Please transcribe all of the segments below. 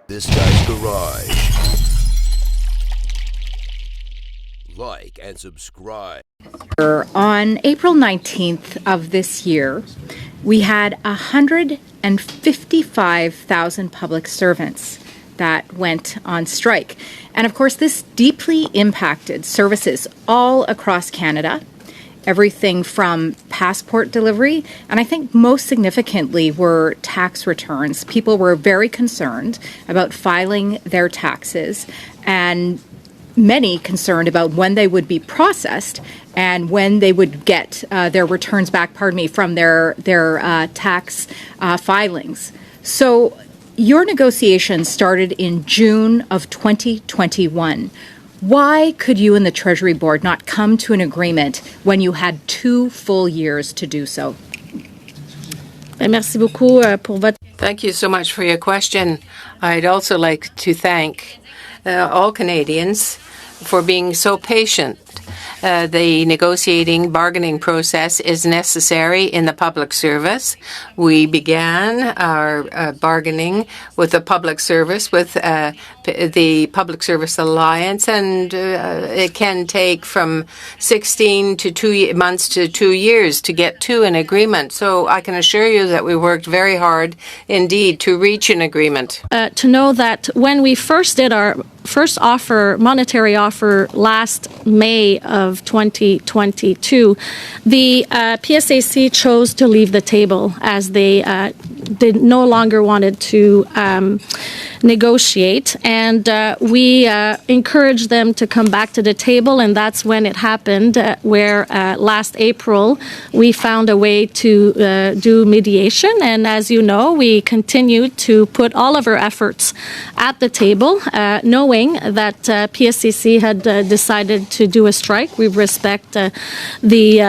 This Guy's Garage. Like and subscribe. On April 19th of this year, we had 155,000 public servants that went on strike. And of course, this deeply impacted services all across Canada, everything from passport delivery, and I think most significantly were tax returns. People were very concerned about filing their taxes, and many concerned about when they would be processed and when they would get their returns back, from their tax filings. So your negotiations started in June of 2021. Why could you and the Treasury Board not come to an agreement when you had 2 full years to do so? Merci beaucoup pour votre... Thank you so much for your question. I'd also like to thank all Canadians for being so patient. The negotiating, bargaining process is necessary in the public service. We began our bargaining with the public service, with the Public Service Alliance, and it can take from 16 to 2 months to 2 years to get to an agreement. So I can assure you that we worked very hard indeed to reach an agreement. To know that when we first did our first monetary offer last May of 2022, the PSAC chose to leave the table as they no longer wanted to negotiate, and we encouraged them to come back to the table, and that's when it happened, where last April we found a way to do mediation, and as you know, we continued to put all of our efforts at the table, knowing that PSCC had decided to do a strike. We respect the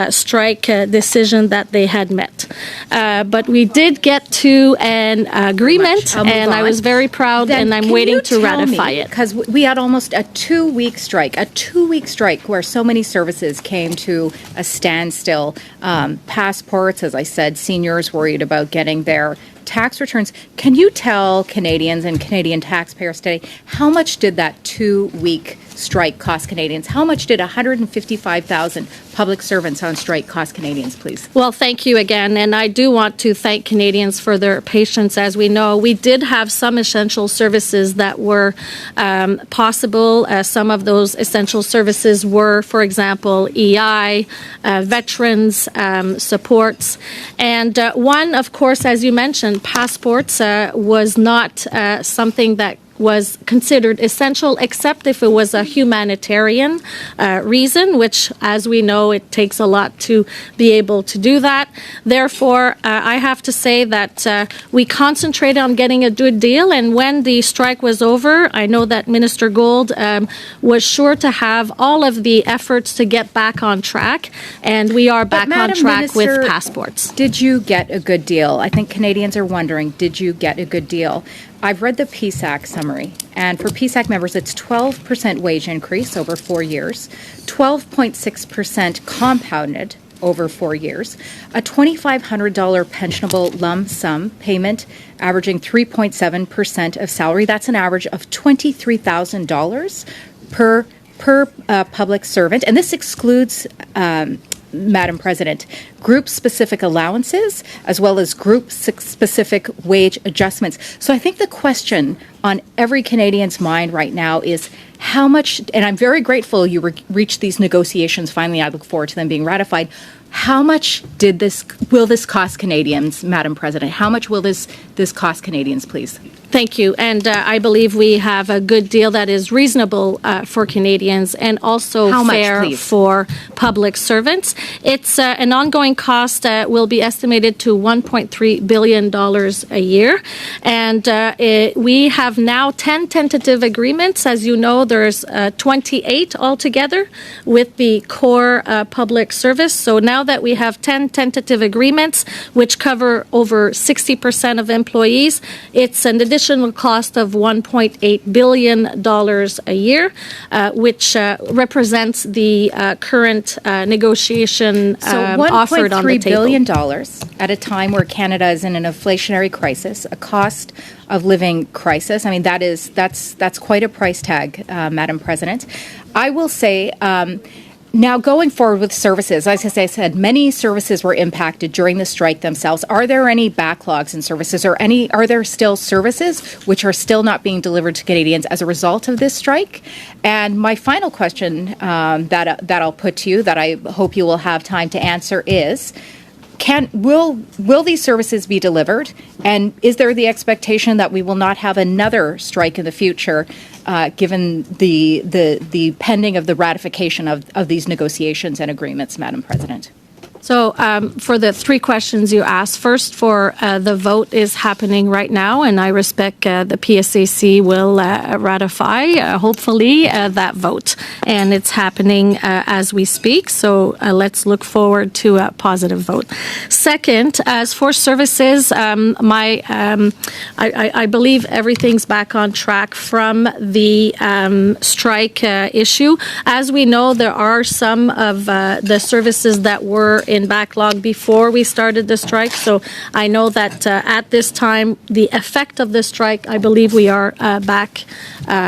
strike decision that they had met. But we did get to an agreement, and I was very proud, and I'm waiting to ratify it. Because we had almost a 2-week strike, where so many services came to a standstill. Passports, as I said, seniors worried about getting their tax returns. Can you tell Canadians and Canadian taxpayers today, how much did that 2-week strike cost Canadians? How much did 155,000 public servants on strike cost Canadians, please? Well, thank you again. And I do want to thank Canadians for their patience. As we know, we did have some essential services that were possible. Some of those essential services were, for example, EI, veterans, supports. And one, of course, as you mentioned, passports was not something that was considered essential, except if it was a humanitarian reason, which, as we know, it takes a lot to be able to do that. Therefore, I have to say that we concentrated on getting a good deal, and when the strike was over, I know that Minister Gould was sure to have all of the efforts to get back on track, and we are back on track with passports. Did you get a good deal? I think Canadians are wondering, did you get a good deal? I've read the PSAC summary, and for PSAC members, it's 12% wage increase over 4 years, 12.6% compounded over 4 years, a $2,500 pensionable lump sum payment averaging 3.7% of salary. That's an average of $23,000 per public servant, and this excludes Madam President, group-specific allowances as well as group-specific wage adjustments. So I think the question on every Canadian's mind right now is how much, and I'm very grateful you reached these negotiations finally. I look forward to them being ratified. How much will this cost Canadians, Madam President? How much will this cost Canadians, please? Thank you. And I believe we have a good deal that is reasonable for Canadians and also fair for public servants. It's an ongoing cost will be estimated to $1.3 billion a year. And we have now 10 tentative agreements. As you know, there's 28 altogether with the core public service. So now that we have 10 tentative agreements, which cover over 60% of employees, it's an additional additional cost of $1.8 billion a year, which represents the current negotiation offered on the $1.3 table. billion at a time where Canada is in an inflationary crisis, a cost of living crisis. I mean, that's quite a price tag, Madam President. I will say, now going forward with services, as I said, many services were impacted during the strike themselves. Are there any backlogs in services, or are there still services which are still not being delivered to Canadians as a result of this strike? And my final question that I'll put to you, that I hope you will have time to answer, is: Will these services be delivered? And is there the expectation that we will not have another strike in the future, given the pending of the ratification of these negotiations and agreements, Madam President? So for the three questions you asked, first, for the vote is happening right now, and I respect the PSAC will ratify, hopefully, that vote. And it's happening as we speak, so let's look forward to a positive vote. Second, as for services, I believe everything's back on track from the strike issue. As we know, there are some of the services that were in backlog before we started the strike. So I know that at this time, the effect of the strike, I believe we are back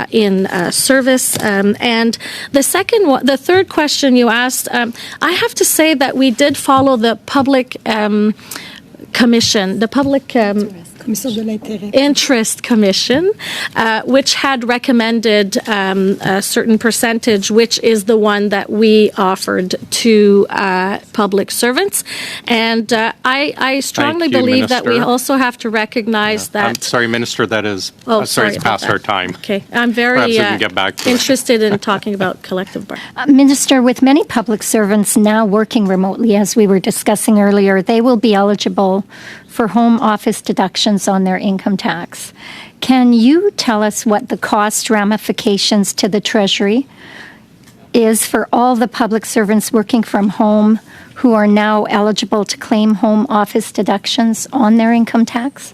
in service. And the third question you asked, I have to say that we did follow the public commission, the public Interest Commission, which had recommended a certain percentage, which is the one that we offered to public servants. And I strongly believe that we also have to recognize that... I'm sorry, Minister, that is... sorry, it's past our time. Okay. I'm very interested in talking about collective bargaining. Minister, with many public servants now working remotely, as we were discussing earlier, they will be eligible for home office deductions on their income tax. Can you tell us what the cost ramifications to the Treasury is for all the public servants working from home who are now eligible to claim home office deductions on their income tax?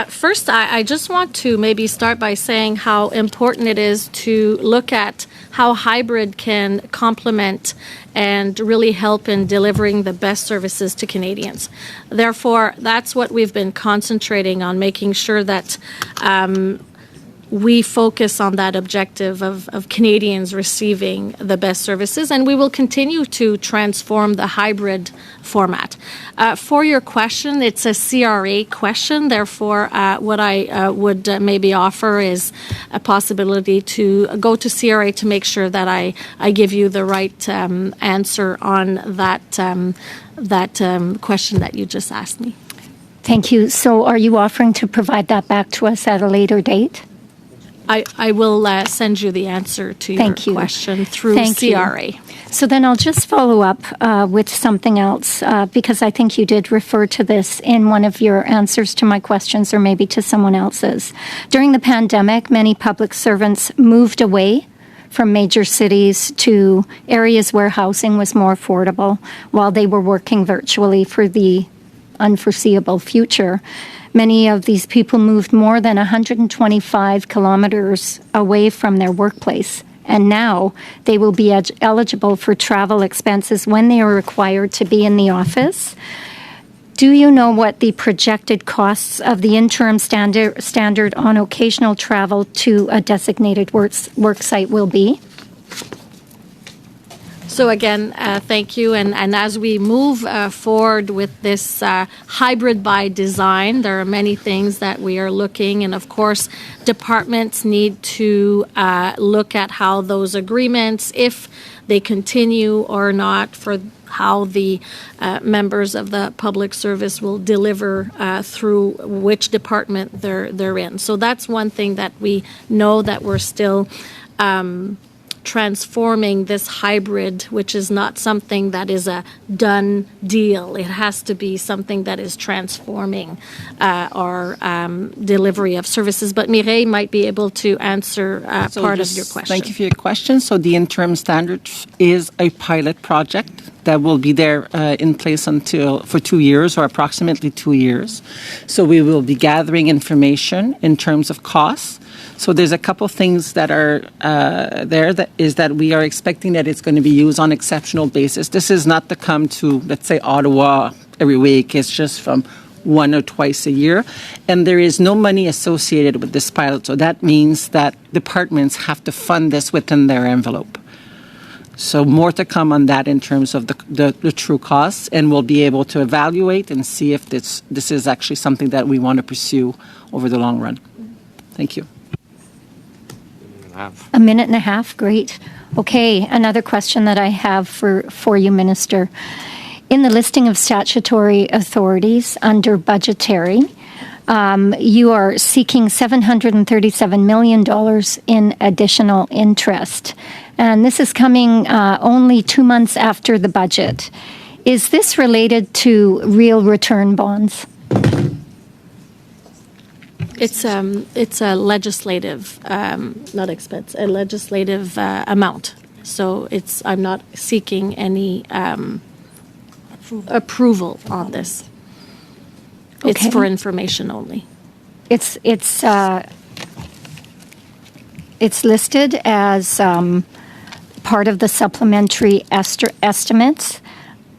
First, I just want to maybe start by saying how important it is to look at how hybrid can complement and really help in delivering the best services to Canadians. Therefore, that's what we've been concentrating on, making sure that we focus on that objective of Canadians receiving the best services, and we will continue to transform the hybrid format. For your question, it's a CRA question. Therefore, what I would maybe offer is a possibility to go to CRA to make sure that I give you the right answer on that question that you just asked me. Thank you. So are you offering to provide that back to us at a later date? I will send you the answer to your question through CRA. So then I'll just follow up with something else, because I think you did refer to this in one of your answers to my questions, or maybe to someone else's. During the pandemic, many public servants moved away from major cities to areas where housing was more affordable while they were working virtually for the unforeseeable future. Many of these people moved more than 125 kilometers away from their workplace, and now they will be eligible for travel expenses when they are required to be in the office. Do you know what the projected costs of the interim standard on occasional travel to a designated work site will be? So again, thank you. And as we move forward with this hybrid by design, there are many things that we are looking. And of course, departments need to look at how those agreements, if they continue or not, for how the members of the public service will deliver through which department they're in. So that's one thing that we know that we're still transforming this hybrid, which is not something that is a done deal. It has to be something that is transforming our delivery of services. But Mireille might be able to answer part of your question. Thank you for your question. So the interim standard is a pilot project that will be there in place for 2 years or approximately 2 years. So we will be gathering information in terms of costs. So there's a couple things that are there. That is that we are expecting that it's going to be used on exceptional basis. This is not to come to, let's say, Ottawa every week. It's just from 1 or twice a year. And there is no money associated with this pilot. So that means that departments have to fund this within their envelope. So more to come on that in terms of the true costs, and we'll be able to evaluate and see if this is actually something that we want to pursue over the long run. Thank you. A minute and a half, great. Okay, another question that I have for you, Minister. In the listing of statutory authorities under budgetary, you are seeking $737 million in additional interest. And this is coming only 2 months after the budget. Is this related to real return bonds? It's a legislative, not expense, a legislative amount. So I'm not seeking any approval on this. Okay. It's for information only. It's listed as part of the supplementary estimates.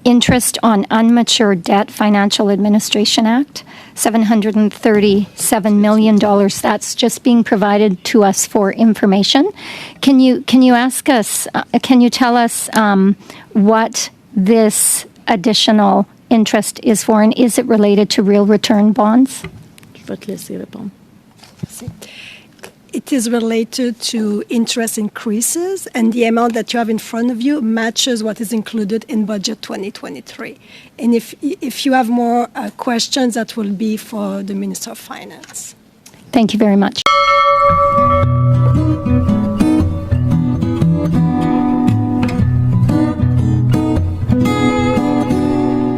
Interest on Unmatured Debt Financial Administration Act, $737 million. That's just being provided to us for information. Can you tell us what this additional interest is for, and is it related to real return bonds? Je vais te laisser répondre. It is related to interest increases, and the amount that you have in front of you matches what is included in budget 2023. And if you have more questions, that will be for the Minister of Finance. Thank you very much.